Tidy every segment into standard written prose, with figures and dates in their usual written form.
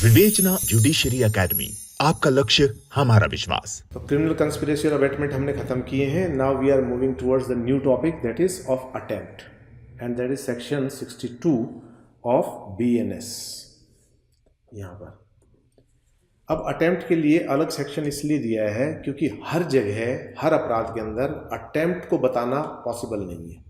विवेचना judiciary academy, आपका लक्ष्य हमारा विश्वास। तो क्रिमिनल कंस्पिरेसी और अबेटमेंट हमने खत्म किए हैं। Now we are moving towards the new topic that is of attempt and that is section 62 of BNS. यहाँ पर अब अटेम्प्ट के लिए अलग सेक्शन इसलिए दिया है क्योंकि हर जगह हर अपराध के अंदर अटेम्प्ट को बताना पॉसिबल नहीं है।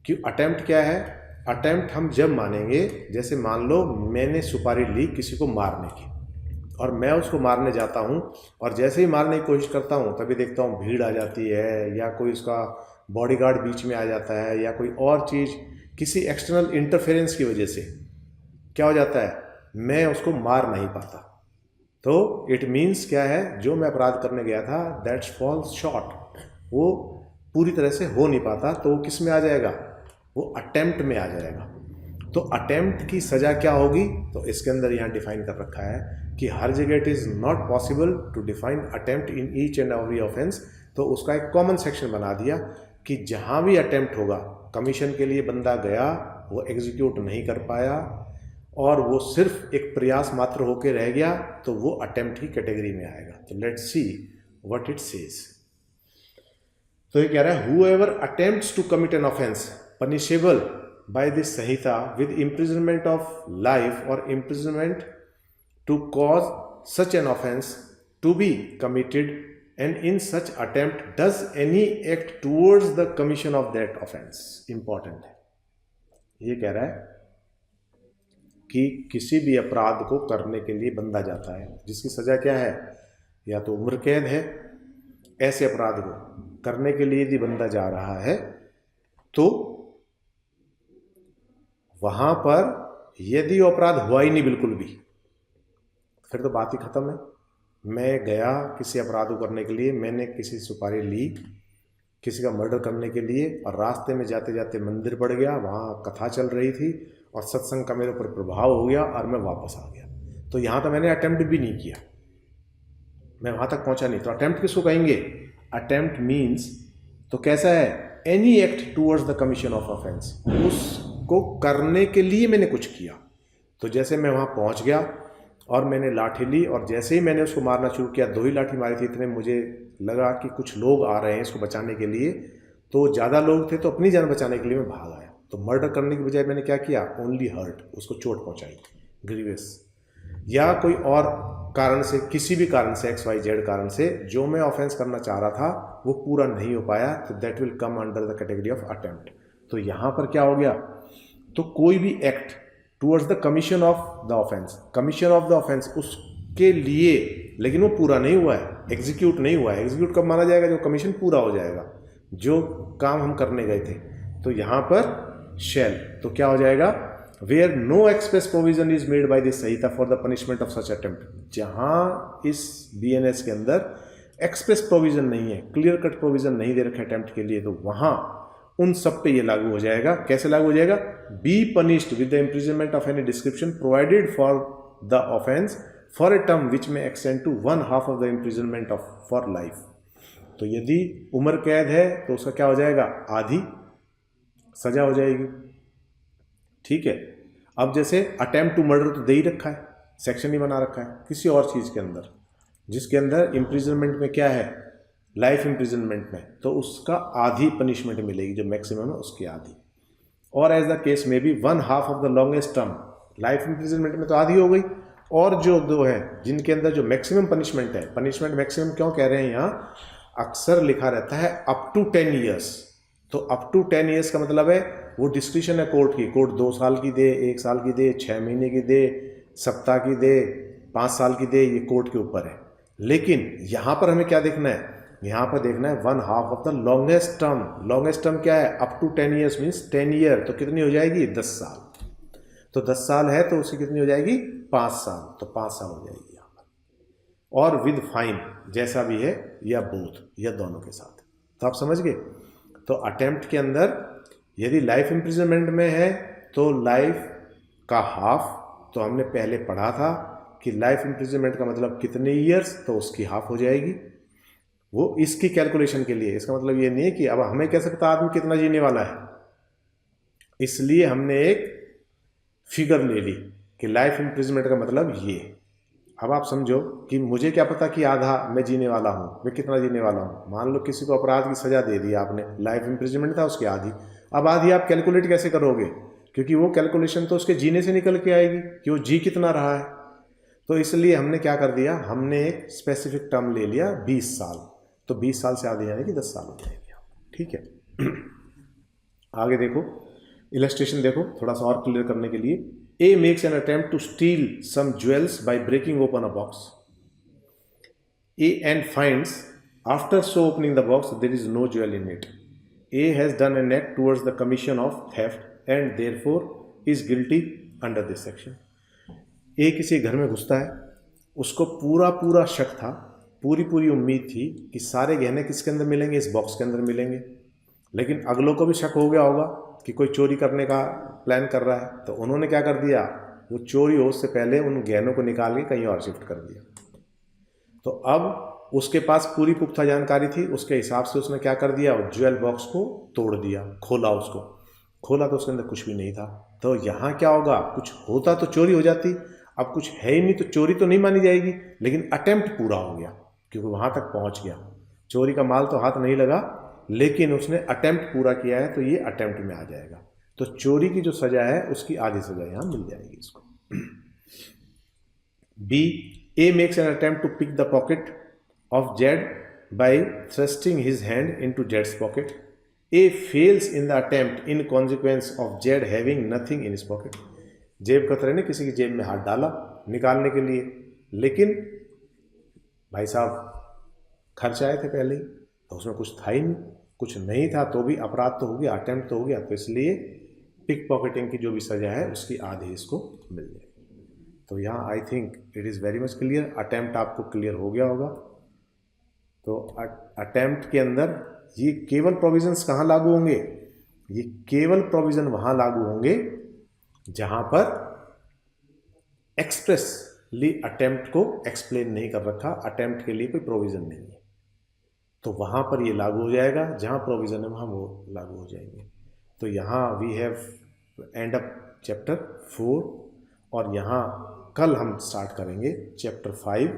कि अटेम्प्ट क्या है? अटेम्प्ट हम जब मानेंगे, जैसे मान लो मैंने सुपारी ली किसी को मारने की और मैं उसको मारने जाता हूँ और जैसे ही मारने की कोशिश करता हूँ तभी देखता हूँ भीड़ आ जाती है या कोई उसका बॉडीगार्ड बीच में आ जाता है या कोई और चीज़ किसी एक्सटर्नल इंटरफेरेंस की वजह से क्या हो जाता है, मैं उसको मार नहीं पाता। तो इट मीन्स क्या है, जो मैं अपराध करने गया था दैट्स फॉल्स शॉर्ट, वो पूरी तरह से हो नहीं पाता, तो वो किस में आ जाएगा, वो अटेम्प्ट में आ जाएगा। तो अटेम्प्ट की सज़ा क्या होगी, तो इसके अंदर यहाँ डिफाइन कर रखा है कि हर जगह it is not possible to define attempt in each and every offence. तो उसका एक कॉमन सेक्शन बना दिया कि जहाँ भी अटेम्प्ट होगा, कमीशन के लिए बंदा गया, वो एग्जीक्यूट नहीं कर पाया और वो सिर्फ एक प्रयास मात्र होकर रह गया, तो वो अटेम्प्ट की कैटेगरी में आएगा। तो let's see what it says. तो ये कह रहा है whoever attempts to commit an offense punishable by this Samhita with imprisonment of life or imprisonment to cause such an offense to be committed and in such attempt does any act towards the commission of that offense। important है, ये कह रहा है कि किसी भी अपराध को करने के लिए बंदा जाता है जिसकी सज़ा क्या है, या तो उम्र कैद है। ऐसे अपराध को करने के लिए यदि बंदा जा रहा है तो वहां पर यदि वो अपराध हुआ ही नहीं बिल्कुल भी, फिर तो बात ही खत्म है। मैं गया किसी अपराध को करने के लिए, मैंने किसी सुपारी ली किसी का मर्डर करने के लिए और रास्ते में जाते जाते मंदिर पड़ गया, वहाँ कथा चल रही थी और सत्संग का मेरे ऊपर प्रभाव हो गया और मैं वापस आ गया। तो यहाँ तो मैंने अटेम्प्ट भी नहीं किया, मैं वहाँ तक पहुँचा नहीं। तो अटेम्प्ट किसको कहेंगे? अटेम्प्ट मीन्स तो कैसा है, any act towards the commission of offence, उसको करने के लिए मैंने कुछ किया। तो जैसे मैं वहाँ पहुँच गया और मैंने लाठी ली और जैसे ही मैंने उसको मारना शुरू किया, 2 ही लाठी मारी थी, इतने मुझे लगा कि कुछ लोग आ रहे हैं इसको बचाने के लिए, तो ज़्यादा लोग थे तो अपनी जान बचाने के लिए मैं भाग आया। तो मर्डर करने की बजाय मैंने क्या किया, ओनली हर्ट, उसको चोट पहुँचाई, ग्रीवियस, या कोई और कारण से, किसी भी कारण से, XYZ कारण से जो मैं ऑफेंस करना चाह रहा था वो पूरा नहीं हो पाया, तो that will come under the category of attempt. तो यहाँ पर क्या हो गया, तो कोई भी act towards the commission of the offence, commission of the offence उसके लिए, लेकिन वो पूरा नहीं हुआ है, एग्जीक्यूट नहीं हुआ है। एग्जीक्यूट कब माना जाएगा, जो कमीशन पूरा हो जाएगा, जो काम हम करने गए थे। तो यहाँ पर शैल, तो क्या हो जाएगा, where no express provision is made by this संहिता for the punishment of such attempt. जहाँ इस BNS के अंदर एक्सप्रेस प्रोविजन नहीं है, क्लियर कट प्रोविजन नहीं दे रखा अटेम्प्ट के लिए, तो वहाँ उन सब पे ये लागू हो जाएगा। कैसे लागू हो जाएगा, be punished with the imprisonment of any description provided for the offence for a term which may extend to 1/2 of the imprisonment of for life. तो यदि उम्र कैद है तो उसका क्या हो जाएगा, आधी सजा हो जाएगी। ठीक है। अब जैसे अटेम्प्ट टू मर्डर तो दे ही रखा है, सेक्शन ही बना रखा है किसी और चीज़ के अंदर, जिसके अंदर इम्प्रिजनमेंट में क्या है, लाइफ इम्प्रिजनमेंट में, तो उसका आधी पनिशमेंट मिलेगी, जो मैक्सिमम है उसकी आधी। और एज द केस में भी 1/2 of the longest term, life imprisonment में तो आधी हो गई, और जो 2 है जिनके अंदर जो मैक्सिमम पनिशमेंट है, पनिशमेंट मैक्सिमम क्यों कह रहे हैं यहाँ, अक्सर लिखा रहता है अप टू 10 ईयर्स। तो अप टू 10 ईयर्स का मतलब है वो डिस्क्रिप्शन है कोर्ट की, कोर्ट 2 साल की दे, 1 साल की दे, 6 महीने की दे, सप्ताह की दे, 5 साल की दे, ये कोर्ट के ऊपर है। लेकिन यहाँ पर हमें क्या देखना है, यहाँ पर देखना है 1/2 of the longest term. Longest term क्या है, up to 10 years means 10 year, तो कितनी हो जाएगी, 10 साल। तो 10 साल है तो उसकी कितनी हो जाएगी, 5 साल, तो 5 साल हो जाएगी यहाँ पर। और विद फाइन, जैसा भी है, या बोथ, या दोनों के साथ। तो आप समझ गए। तो अटेम्प्ट के अंदर यदि लाइफ इम्प्रिजनमेंट में है तो लाइफ का हाफ, तो हमने पहले पढ़ा था कि लाइफ इम्प्रिजनमेंट का मतलब कितने ईयर्स, तो उसकी हाफ हो जाएगी। वो इसकी कैलकुलेशन के लिए, इसका मतलब ये नहीं है कि अब हमें कह सकता आदमी कितना जीने वाला है, इसलिए हमने एक फिगर ले ली कि लाइफ इम्प्रिजनमेंट का मतलब ये, अब आप समझो कि मुझे क्या पता कि आधा मैं जीने वाला हूँ, मैं कितना जीने वाला हूँ। मान लो किसी को अपराध की सज़ा दे दी आपने, लाइफ इम्प्रिजनमेंट था उसकी आधी, अब आधी आप कैलकुलेट कैसे करोगे, क्योंकि वो कैलकुलेशन तो उसके जीने से निकल के आएगी कि वो जी कितना रहा है। तो इसलिए हमने क्या कर दिया, हमने एक स्पेसिफिक टर्म ले लिया 20 साल, तो 20 साल से आधे यानी कि 10 साल हो जाएंगे। ठीक है। आगे देखो, इलस्ट्रेशन देखो थोड़ा सा और क्लियर करने के लिए। A makes an attempt to steal some jewels by breaking open a box. A and finds, after so opening the box, there is no jewel in it. A has done an act towards the commission of theft and therefore is guilty under this section. A किसी घर में घुसता है, उसको पूरा पूरा शक था, पूरी पूरी उम्मीद थी कि सारे गहने किसके अंदर मिलेंगे, इस बॉक्स के अंदर मिलेंगे। लेकिन अगलों को भी शक हो गया होगा कि कोई चोरी करने का प्लान कर रहा है, तो उन्होंने क्या कर दिया, वो चोरी हो उससे पहले उन गहनों को निकाल के कहीं और शिफ्ट कर दिया। तो अब उसके पास पूरी पुख्ता जानकारी थी, उसके हिसाब से उसने क्या कर दिया, ज्वेल बॉक्स को तोड़ दिया, खोला उसको, खोला तो उसके अंदर कुछ भी नहीं था। तो यहाँ क्या होगा, कुछ होता तो चोरी हो जाती, अब कुछ है ही नहीं तो चोरी तो नहीं मानी जाएगी, लेकिन अटेम्प्ट पूरा हो गया क्योंकि वहाँ तक पहुँच गया। चोरी का माल तो हाथ नहीं लगा, लेकिन उसने अटेम्प्ट पूरा किया है, तो ये अटेम्प्ट में आ जाएगा। तो चोरी की जो सजा है उसकी आधी सजा यहाँ मिल जाएगी इसको। B, A makes an attempt to pick the pocket of Z by thrusting his hand into जेड्स pocket. A fails in the attempt in consequence of Z having nothing in his pocket. जेब कतरे ने किसी की जेब में हाथ डाला निकालने के लिए, लेकिन भाई साहब खर्च आए थे पहले ही, तो उसमें कुछ था ही नहीं, कुछ नहीं था तो भी अपराध तो हो गया, अटेम्प्ट तो हो गया। तो इसलिए पिक पॉकेटिंग की जो भी सजा है उसकी आधी इसको मिल जाएगी। तो यहाँ I think it is very much clear. Attempt आपको क्लियर हो गया होगा। तो अटेम्प्ट के अंदर ये केवल प्रोविजंस कहाँ लागू होंगे, ये केवल प्रोविज़न वहाँ लागू होंगे जहाँ पर एक्सप्रेसली अटेम्प्ट को एक्सप्लेन नहीं कर रखा, अटेम्प्ट के लिए कोई प्रोविज़न नहीं है, तो वहाँ पर ये लागू हो जाएगा। जहाँ प्रोविज़न है वहाँ वो लागू हो जाएंगे। तो यहाँ we have end up chapter 4, और यहाँ कल हम स्टार्ट करेंगे chapter 5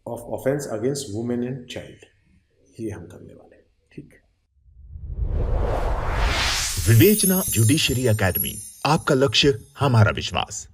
of offence against women and child. ये हम करने वाले हैं। ठीक है। विवेचना जुडिशरी एकेडमी, आपका लक्ष्य हमारा विश्वास।